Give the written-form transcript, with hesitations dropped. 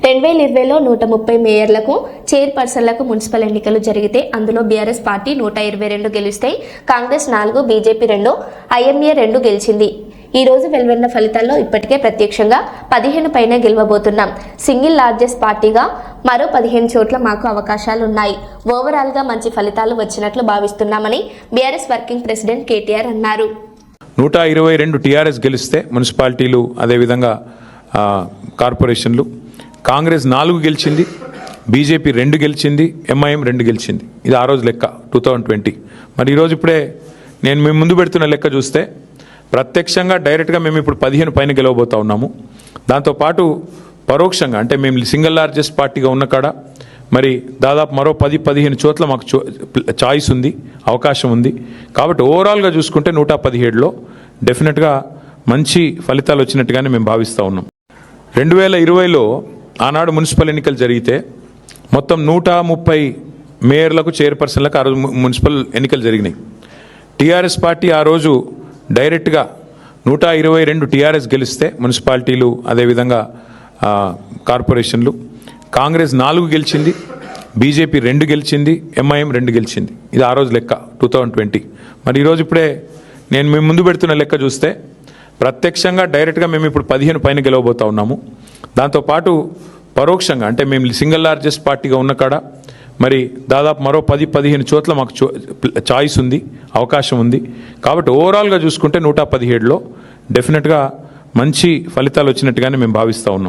2020లో 130 మేయర్లకు చైర్పర్సన్లకు municipal ఎన్నికలు జరిగితే అందులో బీఆర్ఎస్ పార్టీ 122 గెలిస్తే కాంగ్రెస్ 4, బీజేపీ 2, ఐఎంఏ 2 గెలిచింది. ఈ రోజు వెలువడిన ఫలితాల్లో ఇప్పటికే ప్రత్యక్షంగా 15 పైనే గెలవబోతున్నాం. సింగిల్ లార్జెస్ట్ పార్టీగా మరో 15 చోట్ల మాకు అవకాశాలున్నాయి. ఓవరాల్ గా మంచి ఫలితాలు వచ్చినట్లు భావిస్తున్నామని బీఆర్ఎస్ వర్కింగ్ ప్రెసిడెంట్ కేటీఆర్ అన్నారు. 122 టీఆర్ఎస్ గెలిస్తే మున్సిపాలిటీలు అదేవిధంగా కార్పొరేషన్లు, కాంగ్రెస్ 4 గెలిచింది, బీజేపీ 2 గెలిచింది, ఎంఐఎం 2 గెలిచింది. ఇది ఆ రోజు లెక్క 2020. మరి ఈరోజు ఇప్పుడే నేను మేము ముందు పెడుతున్న లెక్క చూస్తే ప్రత్యక్షంగా డైరెక్ట్గా మేము ఇప్పుడు 15 పైన గెలవబోతా ఉన్నాము. దాంతోపాటు పరోక్షంగా అంటే మేము సింగిల్ లార్జెస్ట్ పార్టీగా ఉన్న కాడ మరి దాదాపు మరో 10-15 చోట్ల మాకు చాయిస్ ఉంది, అవకాశం ఉంది. కాబట్టి ఓవరాల్గా చూసుకుంటే 117లో డెఫినెట్గా మంచి ఫలితాలు వచ్చినట్టుగానే మేము భావిస్తూ ఉన్నాం. 2020లో ఆనాడు మున్సిపల్ ఎన్నికలు జరిగితే మొత్తం 130 మేయర్లకు, చైర్పర్సన్లకు ఆ రోజు మున్సిపల్ ఎన్నికలు జరిగినాయి. టీఆర్ఎస్ పార్టీ ఆ రోజు డైరెక్ట్గా 122 టీఆర్ఎస్ గెలిస్తే మున్సిపాలిటీలు అదేవిధంగా కార్పొరేషన్లు, కాంగ్రెస్ 4 గెలిచింది, బీజేపీ 2 గెలిచింది, ఎంఐఎం 2 గెలిచింది. ఇది ఆ రోజు లెక్క 2020. మరి ఈరోజు ఇప్పుడే నేను మేము ముందు పెడుతున్న లెక్క చూస్తే ప్రత్యక్షంగా డైరెక్ట్గా మేము ఇప్పుడు 15 పైన గెలవబోతా ఉన్నాము. దాంతోపాటు పరోక్షంగా అంటే మేము సింగిల్ లార్జెస్ట్ పార్టీగా ఉన్న కాడ మరి దాదాపు మరో 10-15 చోట్ల మాకు చాయిస్ ఉంది, అవకాశం ఉంది. కాబట్టి ఓవరాల్గా చూసుకుంటే 117లో డెఫినెట్గా మంచి ఫలితాలు వచ్చినట్టుగానే మేము భావిస్తూ ఉన్నాం.